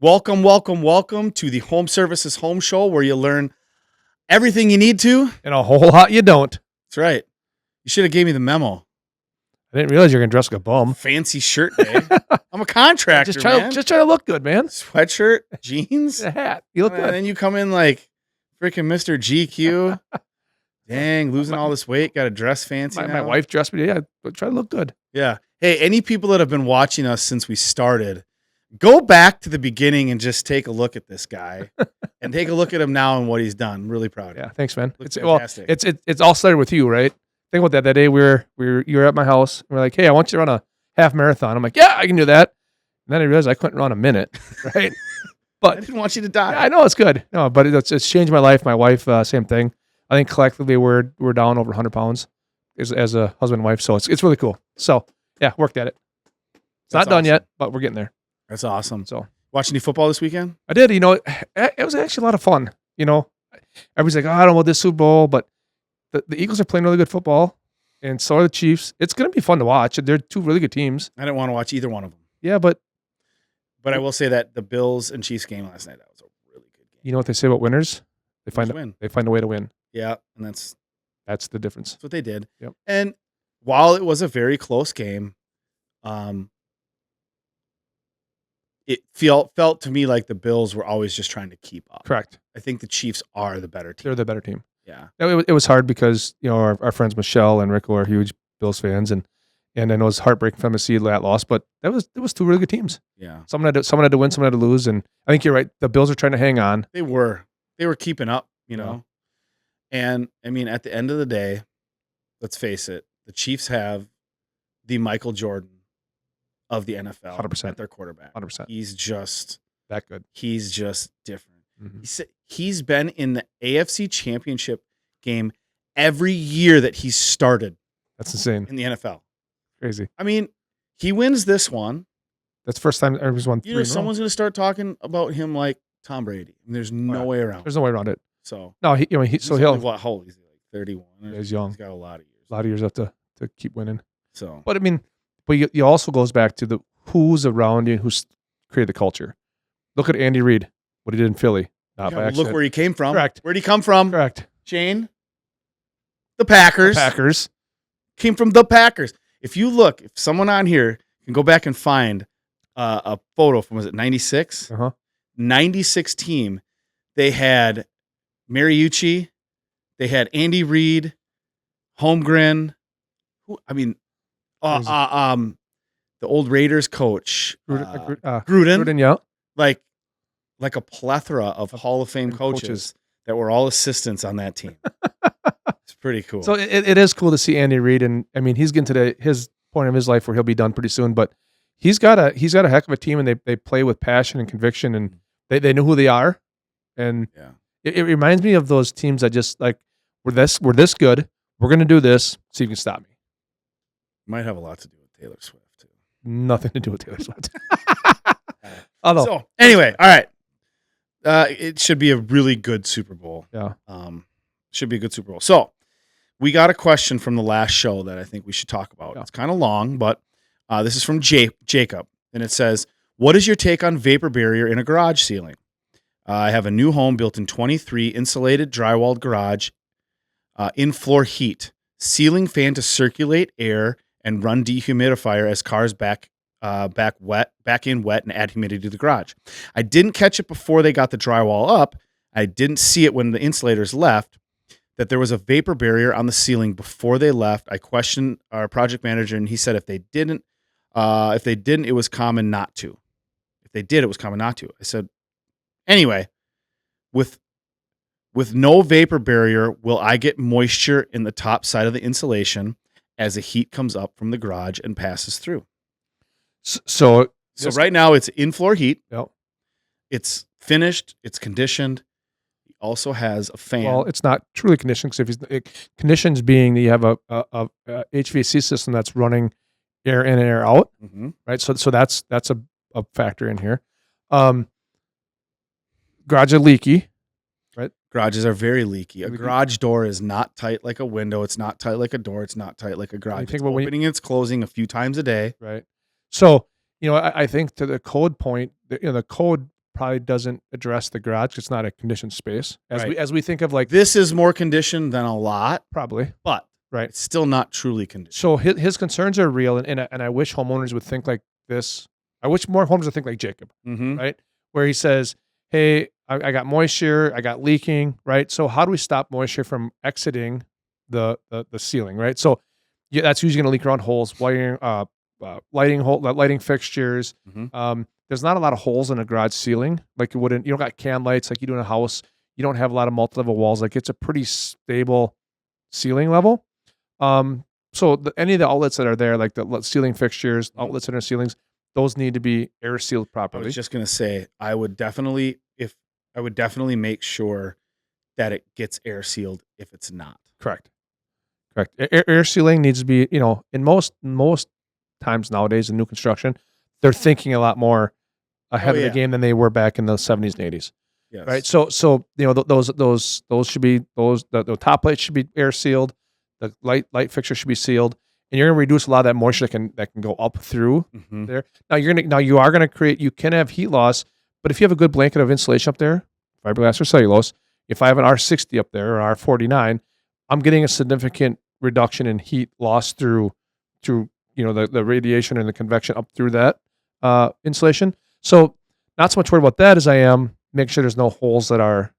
Welcome, welcome, welcome to the Home Services Home Show, where you learn everything you need to. And a whole lot you don't. That's right. You should have gave me the memo. I didn't realize you were going to dress like a bum. Fancy shirt day. I'm a contractor, Just try to look good, man. Sweatshirt, jeans, A hat. You look and good. then you come in like freaking Mr. GQ. Dang, losing all this weight. Got to dress fancy My now. wife dressed me. Yeah, but try to look good. Yeah. Hey, any people that have been watching us since we started, go back to the beginning and just take a look at this guy and take a look at him now and what he's done. I'm really proud of Yeah, him. thanks, man. Looks Well, fantastic. it's all started with you, right? Think about that. That day you were at my house. And we're like, hey, I want you to run a half marathon. I'm like, yeah, I can do that. And then I realized I couldn't run a minute, right? I But didn't want you to die. yeah, I know it's good. No, but it's changed my life. My wife, same thing. I think collectively we're down over 100 pounds as a husband and wife. So it's really cool. So yeah, worked at it. It's That's not done awesome. yet, but we're getting there. That's awesome. So Watch any football this weekend? I did. It was actually a lot of fun. Everybody's like, oh, I don't want this Super Bowl, but the Eagles are playing really good football, and so are the Chiefs. It's going to be fun to watch. They're two really good teams. I didn't want to watch either one of them. Yeah, but I will say that the Bills and Chiefs game last night, that was a really good game. you know what they say about winners? They find win. a way to win. Yeah, and that's That's the difference. what they did. Yep. And while it was a very close game, it felt to me like the Bills were always just trying to keep up. Correct. I think the Chiefs are the better team. They're the better team. Yeah. It was hard because our friends Michelle and Rico are huge Bills fans, and I know it was heartbreaking for them to see that loss. But it was two really good teams. Yeah. Someone had to win, someone had to lose, and I think you're right. The Bills are trying to hang on. They were keeping up, And I mean, at the end of the day, let's face it, the Chiefs have the Michael Jordan of the NFL 100%. at their quarterback. 100%. He's just That good. He's just different. Mm-hmm. He's been in the AFC Championship game every year that he's started That's insane. in the NFL. Crazy. I mean, he wins this one. That's the first time everyone's won 3 in a row. Someone's going to start talking about him like Tom Brady. I mean, there's no way around. There's no way around it. So no, he's he'll what? How old is he? Like 31. He's young. He's got a lot of years. A lot of years left to keep winning. So, but I mean, you also goes back to the who's around you and who's created the culture. Look at Andy Reid, what he did in Philly. Not by accident. Look where he came from. Correct. Where'd he come from? Correct. Shane? The Packers. Packers. Came from the Packers. If someone on here can go back and find a photo from, was it 96? 96 team. They had Mariucci. They had Andy Reid, Holmgren. The old Raiders coach, Gruden. Yeah. Like a plethora of Hall of Fame coaches that were all assistants on that team. It's pretty cool. So it is cool to see Andy Reid, and I mean he's getting to his point of his life where he'll be done pretty soon. But he's got a heck of a team, and they play with passion and conviction, and they know who they are. And it reminds me of those teams that just like we're this good. We're gonna do this. See if you can stop me. Might have a lot to do with Taylor Swift too. Nothing to do with Taylor Swift. So anyway, all right. It should be a really good Super Bowl. Yeah. Should be a good Super Bowl. So we got a question from the last show that I think we should talk about. Yeah. It's kind of long, but this is from Jacob, and it says, "What is your take on vapor barrier in a garage ceiling? I have a new home built in 23, insulated, drywalled garage, in-floor heat, ceiling fan to circulate air and run dehumidifier as cars back in wet and add humidity to the garage. I didn't catch it before they got the drywall up. I didn't see it when the insulators left, that there was a vapor barrier on the ceiling before they left. I questioned our project manager, and he said if they didn't, it was common not to. If they did, it was common not to. I said, anyway, with no vapor barrier, will I get moisture in the top side of the insulation as the heat comes up from the garage and passes through? So right now it's in-floor heat. Yep. It's finished. It's conditioned. He also has a fan. Well, it's not truly conditioned because conditions being that you have a HVAC system that's running air in and air out, right? So that's a factor in here. Garages are leaky, right? Garages are very leaky. A garage door is not tight like a window. It's not tight like a door. It's not tight like a garage. It's opening and it's closing a few times a day. Right. So, I think to the code point, the code probably doesn't address the garage. It's not a conditioned space Right. as we think of like This is more conditioned than a lot, probably but right. it's still not truly conditioned. So his concerns are real, and I wish homeowners would think like this. I wish more homeowners would think like Jacob, Mm-hmm. right? Where he says, "Hey, I got moisture, I got leaking, right? So how do we stop moisture from exiting the ceiling, right? So yeah, that's usually going to leak around holes, wiring, lighting fixtures. Mm-hmm. There's not a lot of holes in a garage ceiling like you wouldn't. You don't got can lights like you do in a house. You don't have a lot of multi-level walls. Like it's a pretty stable ceiling level. So any of the outlets that are there, like the ceiling fixtures, outlets in our ceilings, those need to be air sealed I properly. was just gonna say I would definitely make sure that it gets air sealed if it's not. Correct. Air sealing needs to be, in most times nowadays in new construction, they're thinking a lot more ahead of the game than they were back in the 70s and 80s. Yes. Right. So those should be the top plate should be air sealed. The light fixture should be sealed, and you're going to reduce a lot of that moisture that can go up through there. Now you are going to you can have heat loss, but if you have a good blanket of insulation up there, fiberglass or cellulose, if I have an R60 up there or R49, I'm getting a significant reduction in heat loss through the radiation and the convection up through that insulation. So not so much worried about that as I am make sure there's no holes that are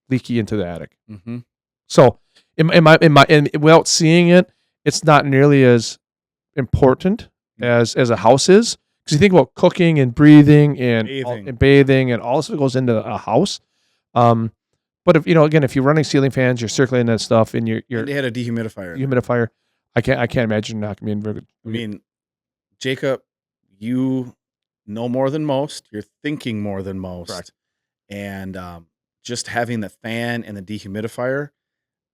leaky into the attic. Mm-hmm. So without seeing it, it's not nearly as important as a house is. Because you think about cooking and breathing and bathing and all this goes into a house. But if if you're running ceiling fans, you're circulating that stuff, and they had a dehumidifier. Humidifier. I can't imagine not going to be very good. I mean, Jacob, you know more than most. You're thinking more than most. Correct. And just having the fan and the dehumidifier,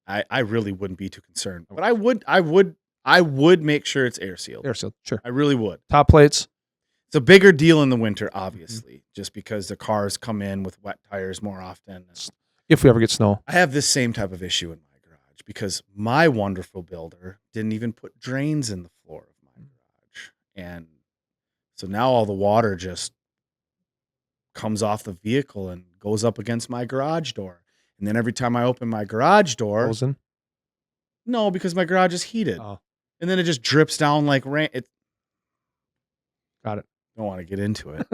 I really wouldn't be too concerned. But I would make sure it's air sealed. Air sealed, sure. I really would. Top plates. It's a bigger deal in the winter, obviously, just because the cars come in with wet tires more often. If we ever get snow. I have this same type of issue in my garage because my wonderful builder didn't even put drains in the floor of my garage. And so now all the water just comes off the vehicle and goes up against my garage door. And then every time I open my garage door, Frozen? No, because my garage is heated. Oh. And then it just drips down like rain. Got it. Don't want to get into it.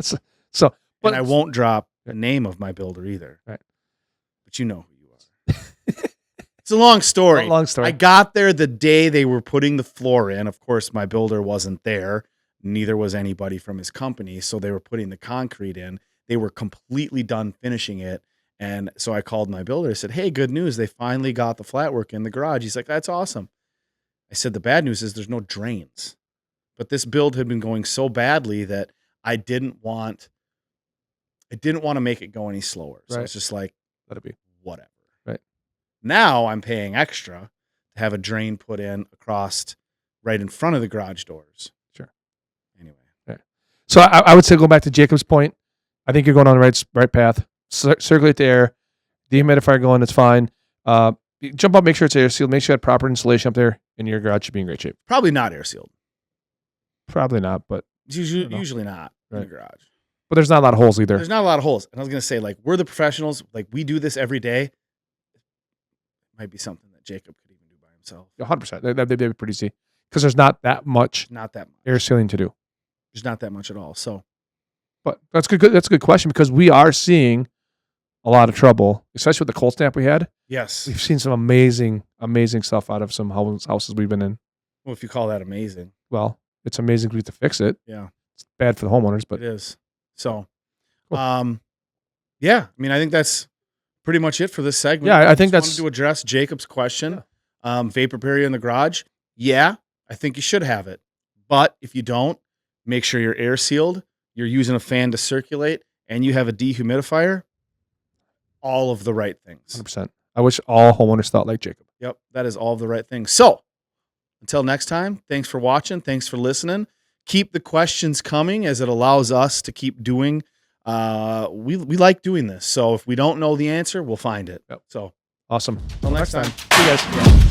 But I won't drop the name of my builder either. Right. But you know who you are. It's a long story. Long story. I got there the day they were putting the floor in. Of course, my builder wasn't there. Neither was anybody from his company. So they were putting the concrete in. They were completely done finishing it. And so I called my builder. I said, hey, good news. They finally got the flat work in the garage. He's like, that's awesome. I said, the bad news is there's no drains. But this build had been going so badly that I didn't want to make it go any slower. So it's just like, let it be. Whatever. Right. Now I'm paying extra to have a drain put in across right in front of the garage doors. Sure. Anyway. Right. So I would say go back to Jacob's point. I think you're going on the right path. Circulate the air. Dehumidifier going, it's fine. Jump up, make sure it's air sealed. Make sure you have proper insulation up there, and your garage should be in great shape. Probably not air sealed. Probably not, but usually not in the garage. But there's not a lot of holes either. There's not a lot of holes. And I was going to say, like, we're the professionals. Like, we do this every day. It might be something that Jacob could even do by himself. 100%. They'd be pretty easy. Because there's not that much air sealing to do. There's not that much at all. So, but that's good. That's a good question because we are seeing a lot of trouble, especially with the cold snap we had. Yes. We've seen some amazing stuff out of some houses we've been in. Well, if you call that amazing. Well, it's amazing we have to fix it. Yeah. It's bad for the homeowners, but it is. So, cool. Yeah, I mean, I think that's pretty much it for this segment. Yeah, I think that's to address Jacob's question. Yeah. Vapor barrier in the garage. Yeah, I think you should have it. But if you don't, make sure you're air sealed, you're using a fan to circulate, and you have a dehumidifier. All of the right things. 100%. I wish all homeowners thought like Jacob. Yep, that is all of the right things. So, until next time, thanks for watching. Thanks for listening. Keep the questions coming as it allows us to keep doing. We like doing this. So if we don't know the answer, we'll find it. Yep. So awesome. Until next time. See you guys. Yeah.